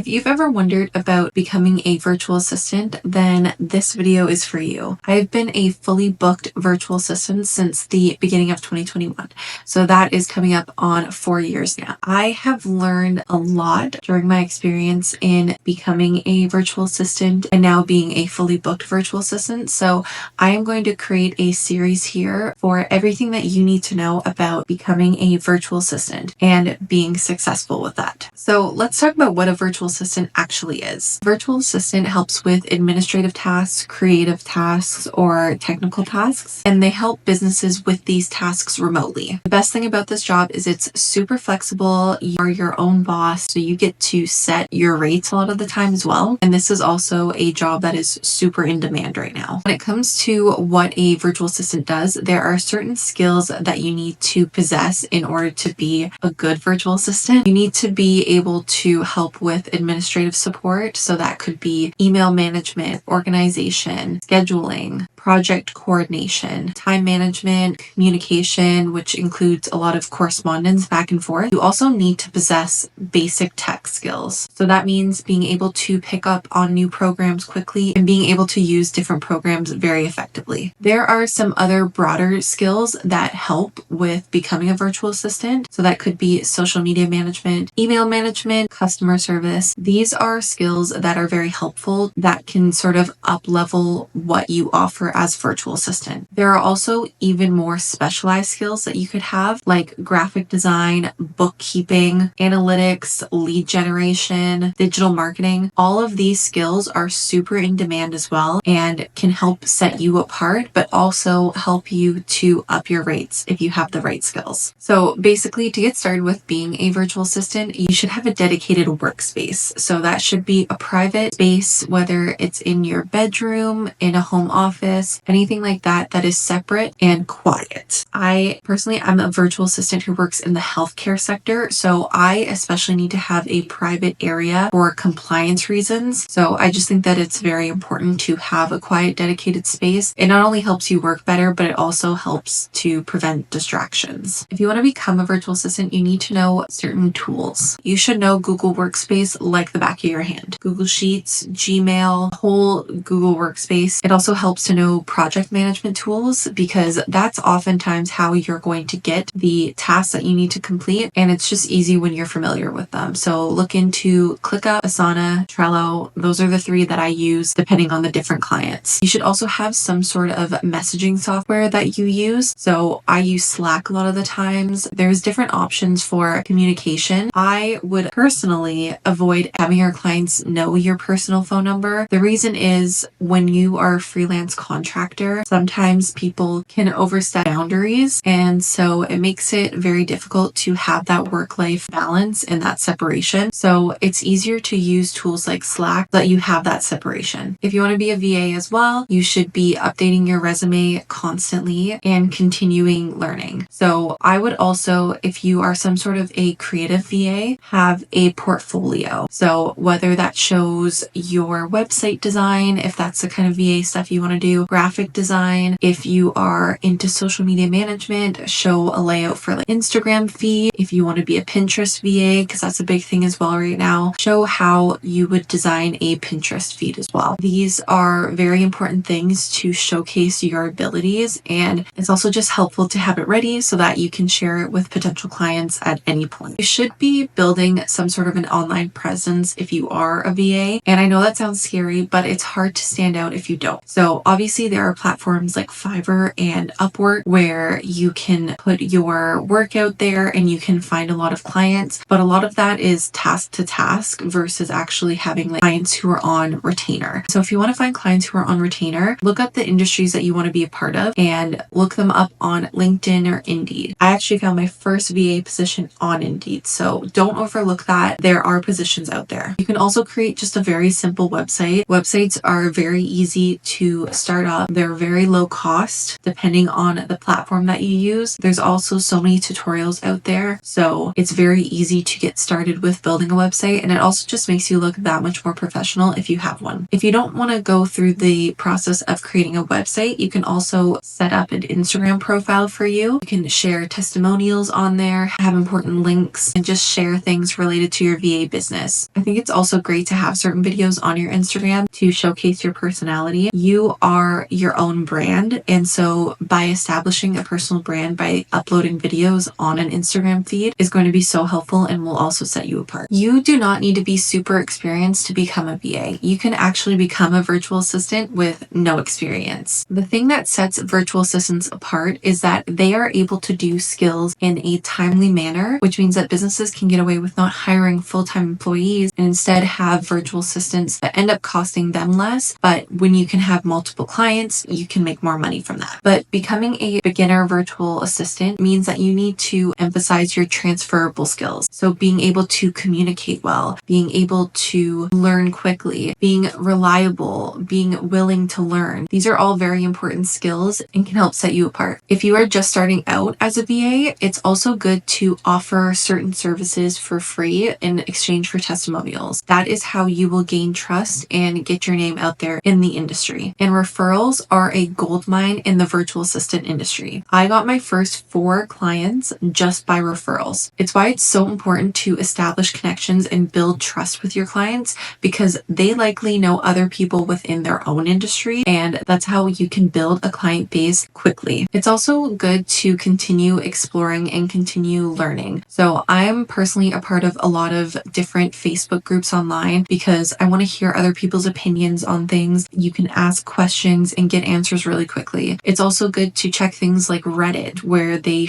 If you've ever wondered about becoming a virtual assistant, then this video is for you. I've been a fully booked virtual assistant since the beginning of 2021. So that is coming up on 4 years now. I have learned a lot during my experience in becoming a virtual assistant and now being a fully booked virtual assistant. So I am going to create a series here for everything that you need to know about becoming a virtual assistant and being successful with that. So let's talk about what a virtual assistant actually is. Virtual assistant helps with administrative tasks, creative tasks, or technical tasks, and they help businesses with these tasks remotely. The best thing about this job is it's super flexible. You're your own boss, so you get to set your rates a lot of the time as well. And this is also a job that is super in demand right now. When it comes to what a virtual assistant does, there are certain skills that you need to possess in order to be a good virtual assistant. You need to be able to help with administrative support. So that could be email management, organization, scheduling, project coordination, time management, communication, which includes a lot of correspondence back and forth. You also need to possess basic tech skills. So that means being able to pick up on new programs quickly and being able to use different programs very effectively. There are some other broader skills that help with becoming a virtual assistant. So that could be social media management, email management, customer service. These are skills that are very helpful that can sort of up level what you offer as virtual assistant. There are also even more specialized skills that you could have, like graphic design, bookkeeping, analytics, lead generation, digital marketing. All of these skills are super in demand as well and can help set you apart, but also help you to up your rates if you have the right skills. So basically, to get started with being a virtual assistant, you should have a dedicated workspace. So that should be a private space, whether it's in your bedroom, in a home office, anything like that, that is separate and quiet. I'm a virtual assistant who works in the healthcare sector. So I especially need to have a private area for compliance reasons. So I just think that it's very important to have a quiet, dedicated space. It not only helps you work better, but it also helps to prevent distractions. If you want to become a virtual assistant, you need to know certain tools. You should know Google Workspace like the back of your hand. Google Sheets, Gmail, whole Google Workspace. It also helps to know project management tools because that's oftentimes how you're going to get the tasks that you need to complete. And it's just easy when you're familiar with them. So look into ClickUp, Asana, Trello. Those are the 3 that I use depending on the different clients. You should also have some sort of messaging software that you use. So I use Slack a lot of the times. There's different options for communication. I would personally avoid having your clients know your personal phone number. The reason is when you are a freelance contractor, sometimes people can overstep boundaries. And so it makes it very difficult to have that work-life balance and that separation. So it's easier to use tools like Slack so that you have that separation. If you want to be a VA as well, you should be updating your resume constantly and continuing learning. So I would also, if you are some sort of a creative VA, have a portfolio. So whether that shows your website design, if that's the kind of VA stuff you want to do, graphic design, if you are into social media management, show a layout for like Instagram feed. If you want to be a Pinterest VA, because that's a big thing as well right now, show how you would design a Pinterest feed as well. These are very important things to showcase your abilities, and it's also just helpful to have it ready so that you can share it with potential clients at any point. You should be building some sort of an online presence if you are a VA. And I know that sounds scary, but it's hard to stand out if you don't. So obviously there are platforms like Fiverr and Upwork where you can put your work out there and you can find a lot of clients, but a lot of that is task to task versus actually having like clients who are on retainer. So if you want to find clients who are on retainer, look up the industries that you want to be a part of and look them up on LinkedIn or Indeed. I actually found my first VA position on Indeed, so don't overlook that. There are positions out there. You can also create just a very simple website. Websites are very easy to start start up. They're very low cost depending on the platform that you use. There's also so many tutorials out there, so it's very easy to get started with building a website, and it also just makes you look that much more professional if you have one. If you don't want to go through the process of creating a website, you can also set up an Instagram profile for you. You can share testimonials on there, have important links, and just share things related to your VA business. I think it's also great to have certain videos on your Instagram to showcase your personality. You are your own brand, and so by establishing a personal brand by uploading videos on an Instagram feed is going to be so helpful and will also set you apart. You do not need to be super experienced to become a VA. You can actually become a virtual assistant with no experience. The thing that sets virtual assistants apart is that they are able to do skills in a timely manner, which means that businesses can get away with not hiring full-time employees and instead have virtual assistants that end up costing them less. But when you can have multiple clients, you can make more money from that. But becoming a beginner virtual assistant means that you need to emphasize your transferable skills. So being able to communicate well, being able to learn quickly, being reliable, being willing to learn. These are all very important skills and can help set you apart. If you are just starting out as a VA, it's also good to offer certain services for free in exchange for testimonials. That is how you will gain trust and get your name out there in the industry. And referrals are a gold mine in the virtual assistant industry. I got my first 4 clients just by referrals. It's why it's so important to establish connections and build trust with your clients, because they likely know other people within their own industry, and that's how you can build a client base quickly. It's also good to continue exploring and continue learning. So I'm personally a part of a lot of different Facebook groups online because I want to hear other people's opinions on things. You can ask questions and get answers really quickly. It's also good to check things like Reddit, where they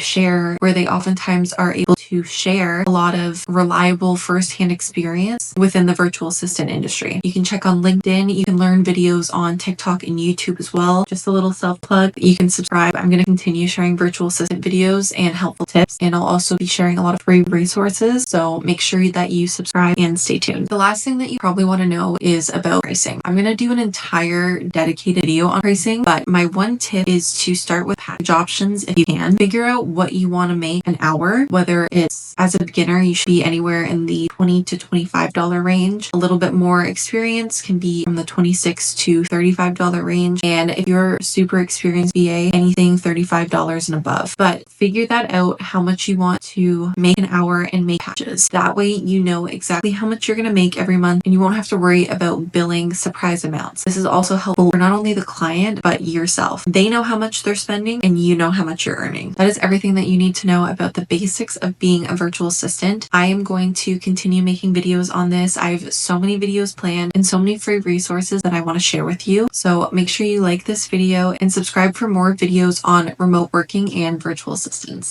oftentimes are able to share a lot of reliable firsthand experience within the virtual assistant industry. You can check on LinkedIn. You can learn videos on TikTok and YouTube as well. Just a little self-plug. You can subscribe. I'm going to continue sharing virtual assistant videos and helpful tips, and I'll also be sharing a lot of free resources, so make sure that you subscribe and stay tuned. The last thing that you probably want to know is about pricing. I'm going to do an entire dedicated video on pricing, but my one tip is to start with package options if you can. Figure out what you want to make an hour, whether it's as a beginner, you should be anywhere in the $20 to $25 range. A little bit more experience can be from the $26 to $35 range. And if you're super experienced VA, anything $35 and above. But figure that out, how much you want to make an hour, and make packages. That way you know exactly how much you're going to make every month, and you won't have to worry about billing surprise amounts. This is also helpful for not only the client, but yourself. They know how much they're spending and you know how much you're earning. That is everything that you need to know about the basics of being a virtual assistant. I am going to continue making videos on this. I have so many videos planned and so many free resources that I want to share with you. So make sure you like this video and subscribe for more videos on remote working and virtual assistants.